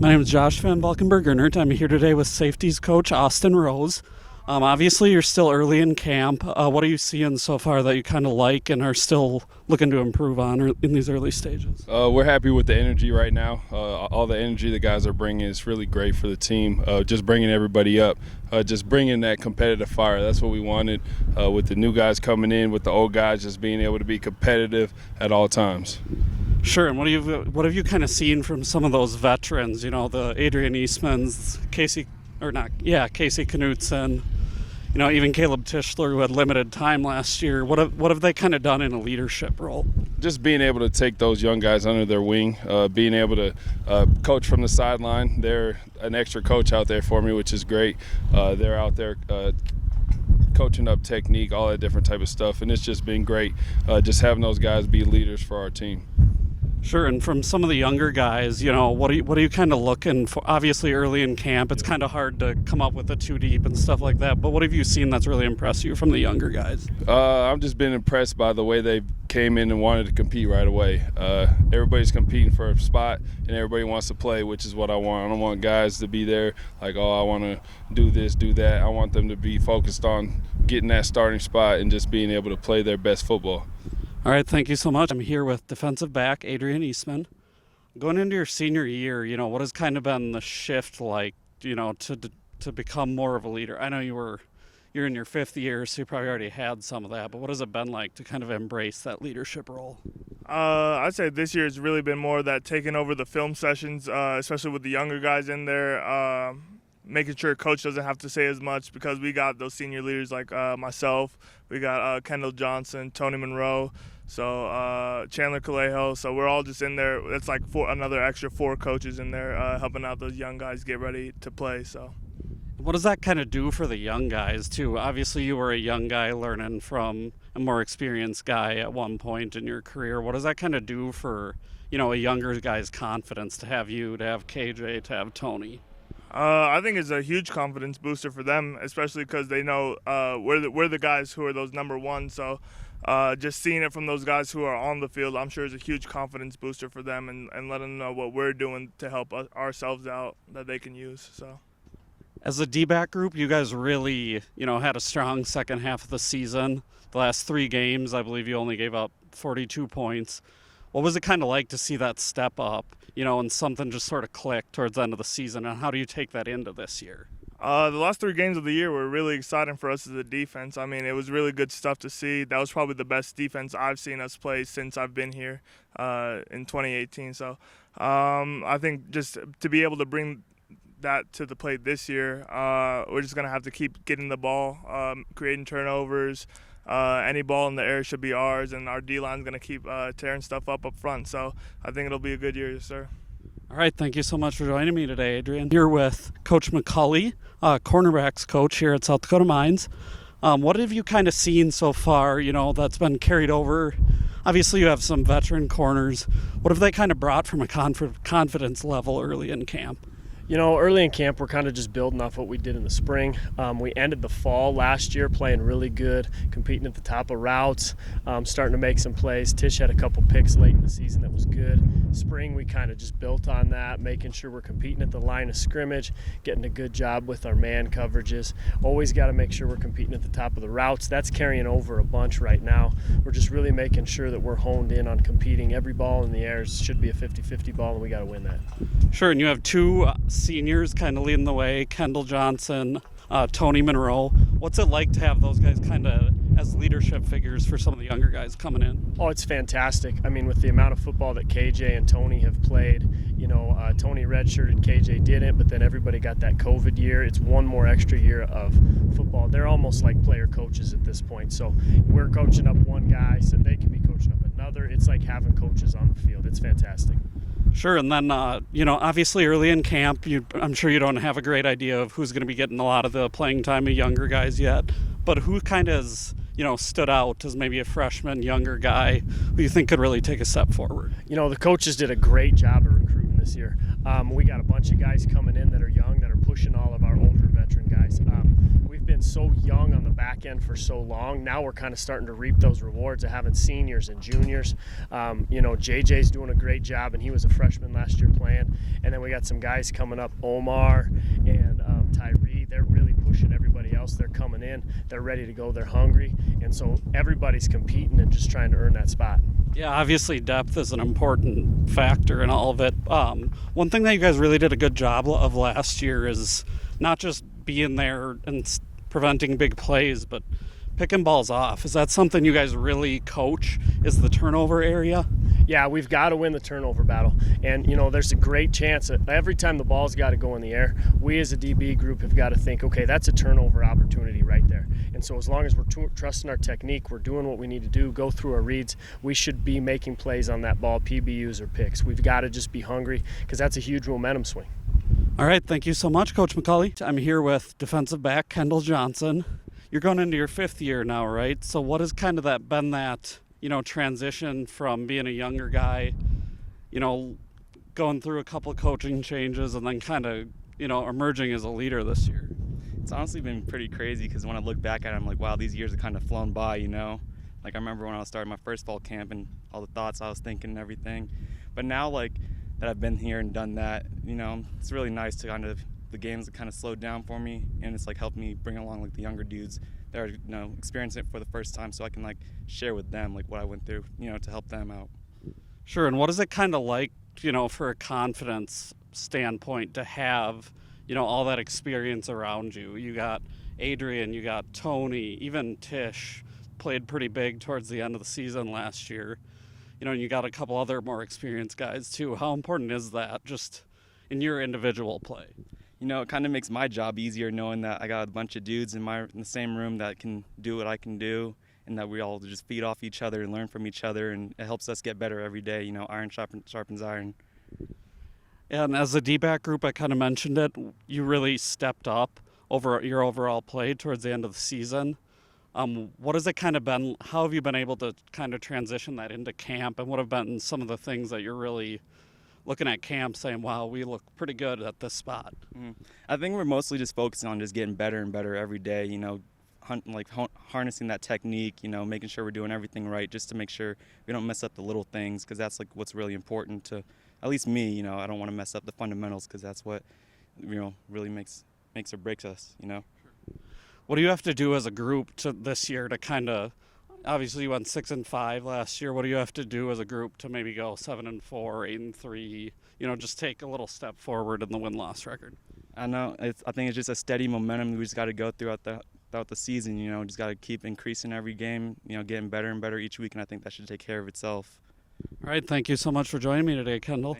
My name is Josh Van Valkenburg-Gernert. I'm here today with safeties coach Austin Rose. Obviously, you're still early in camp. What are you seeing so far that you kind of like and are still looking to improve on in these early stages? We're happy with the energy right now. All the energy the guys are bringing is really great for the team. Just bringing everybody up, just bringing that competitive fire. That's what we wanted with the new guys coming in, with the old guys just being able to be competitive at all times. Sure, and what have you kind of seen from some of those veterans? You know, the Adrian Eastmans, Casey Knutson. You know, even Caleb Tischler, who had limited time last year. What have they kind of done in a leadership role? Just being able to take those young guys under their wing, being able to coach from the sideline. They're an extra coach out there for me, which is great. They're out there coaching up technique, all that different type of stuff, and it's just been great just having those guys be leaders for our team. Sure, and from some of the younger guys, you know, what are you kind of looking for? Obviously, early in camp, it's kind of hard to come up with a two deep and stuff like that. But what have you seen that's really impressed you from the younger guys? I've just been impressed by the way they came in and wanted to compete right away. Everybody's competing for a spot, and everybody wants to play, which is what I want. I don't want guys to be there like, oh, I want to do this, do that. I want them to be focused on getting that starting spot and just being able to play their best football. All right, thank you so much. I'm here with defensive back Adrian Eastman. Going into your senior year, you know, what has kind of been the shift like, you know, to become more of a leader? I know you're in your fifth year, so you probably already had some of that, but what has it been like to kind of embrace that leadership role? I'd say this year has really been more that taking over the film sessions, especially with the younger guys in there, making sure coach doesn't have to say as much because we got those senior leaders like myself. We got Kendall Johnson, Tony Monroe, so Chandler Calejo. So we're all just in there. It's like another extra four coaches in there helping out those young guys get ready to play. So, what does that kind of do for the young guys too? Obviously, you were a young guy learning from a more experienced guy at one point in your career. What does that kind of do for, you know, a younger guy's confidence to have you, to have KJ, to have Tony? I think it's a huge confidence booster for them, especially because they know we're the guys who are those number one. So just seeing it from those guys who are on the field, I'm sure is a huge confidence booster for them and let them know what we're doing to help ourselves out that they can use. So, as a D-back group, you guys really, you know, had a strong second half of the season. The last 3 games, I believe you only gave up 42 points. What was it kind of like to see that step up, you know, and something just sort of click towards the end of the season, and how do you take that into this year? The last 3 games of the year were really exciting for us as a defense. I mean, it was really good stuff to see. That was probably the best defense I've seen us play since I've been here in 2018. So I think just to be able to bring that to the plate this year, we're just going to have to keep getting the ball, creating turnovers. Any ball in the air should be ours, and our D-line's going to keep tearing stuff up front. So I think it'll be a good year, yes, sir. All right, thank you so much for joining me today, Adrian. Here with Coach McCully, cornerbacks coach here at South Dakota Mines. What have you kind of seen so far, you know, that's been carried over? Obviously, you have some veteran corners. What have they kind of brought from a confidence level early in camp? You know, early in camp, we're kind of just building off what we did in the spring. We ended the fall last year playing really good, competing at the top of routes, starting to make some plays. Tish had a couple picks late in the season that was good. Spring, we kind of just built on that, making sure we're competing at the line of scrimmage, getting a good job with our man coverages. Always got to make sure we're competing at the top of the routes. That's carrying over a bunch right now. We're just really making sure that we're honed in on competing. Every ball in the air should be a 50-50 ball, and we got to win that. Sure, and you have 2 seniors kind of leading the way, Kendall Johnson, Tony Monroe. What's it like to have those guys kind of as leadership figures for some of the younger guys coming in? Oh, it's fantastic. I mean, with the amount of football that KJ and Tony have played, you know, Tony redshirted, KJ didn't, but then everybody got that COVID year. It's one more extra year of football. They're almost like player coaches at this point. So we're coaching up one guy so they can be coaching up another. It's like having coaches on the field. It's fantastic. Sure, and then, you know, obviously early in camp, I'm sure you don't have a great idea of who's going to be getting a lot of the playing time of younger guys yet, but who kind of has, you know, stood out as maybe a freshman, younger guy who you think could really take a step forward? You know, the coaches did a great job of recruiting this year. We got a bunch of guys coming in that are young, that are pushing all of our older veteran guys. We've been so young on the back end for so long. Now we're kind of starting to reap those rewards of having seniors and juniors. JJ's doing a great job, and he was a freshman last year playing. And then we got some guys coming up, Omar and Tyree. They're really pushing everybody else. They're coming in. They're ready to go. They're hungry. And so everybody's competing and just trying to earn that spot. Yeah, obviously depth is an important factor in all of it. One thing that you guys really did a good job of last year is not just being there and preventing big plays, but picking balls off. Is that something you guys really coach, is the turnover area? Yeah, we've got to win the turnover battle. And, there's a great chance that every time the ball's got to go in the air, we as a DB group have got to think, okay, that's a turnover opportunity right there. And so as long as we're trusting our technique, we're doing what we need to do, go through our reads, we should be making plays on that ball, PBUs or picks. We've got to just be hungry because that's a huge momentum swing. All right, thank you so much, Coach McCully. I'm here with defensive back Kendall Johnson. You're going into your 5th year now, right? So what has kind of been that transition from being a younger guy, going through a couple of coaching changes and then kind of, emerging as a leader this year? It's honestly been pretty crazy because when I look back at it, I'm like, wow, these years have kind of flown by, Like I remember when I was starting my first fall camp and all the thoughts I was thinking and everything. But now, like, that I've been here and done that, it's really nice to the games have kind of slowed down for me, and it's like helped me bring along like the younger dudes that are experiencing it for the first time, so I can like share with them like what I went through, to help them out. Sure. And what is it kind of like, for a confidence standpoint to have, all that experience around you? You got Adrian, you got Tony, even Tish played pretty big towards the end of the season last year. And you got a couple other more experienced guys too. How important is that just in your individual play? It kind of makes my job easier knowing that I got a bunch of dudes in the same room that can do what I can do, and that we all just feed off each other and learn from each other, and it helps us get better every day. Iron sharpens iron. And as a D-back group, I kind of mentioned it, you really stepped up over your overall play towards the end of the season. What has it kind of been? How have you been able to kind of transition that into camp, and what have been some of the things that you're really looking at camp saying, wow, we look pretty good at this spot? I think we're mostly just focusing on just getting better and better every day, harnessing that technique, making sure we're doing everything right just to make sure we don't mess up the little things, because that's like what's really important to, at least me, I don't want to mess up the fundamentals, because that's what, really makes or breaks us, What do you have to do as a group this year to kind of, obviously you went 6-5 last year. What do you have to do as a group to maybe go 7-4, 8-3? Just take a little step forward in the win-loss record. I know. I think it's just a steady momentum we just got to go throughout the season. Just got to keep increasing every game. Getting better and better each week, and I think that should take care of itself. All right. Thank you so much for joining me today, Kendall.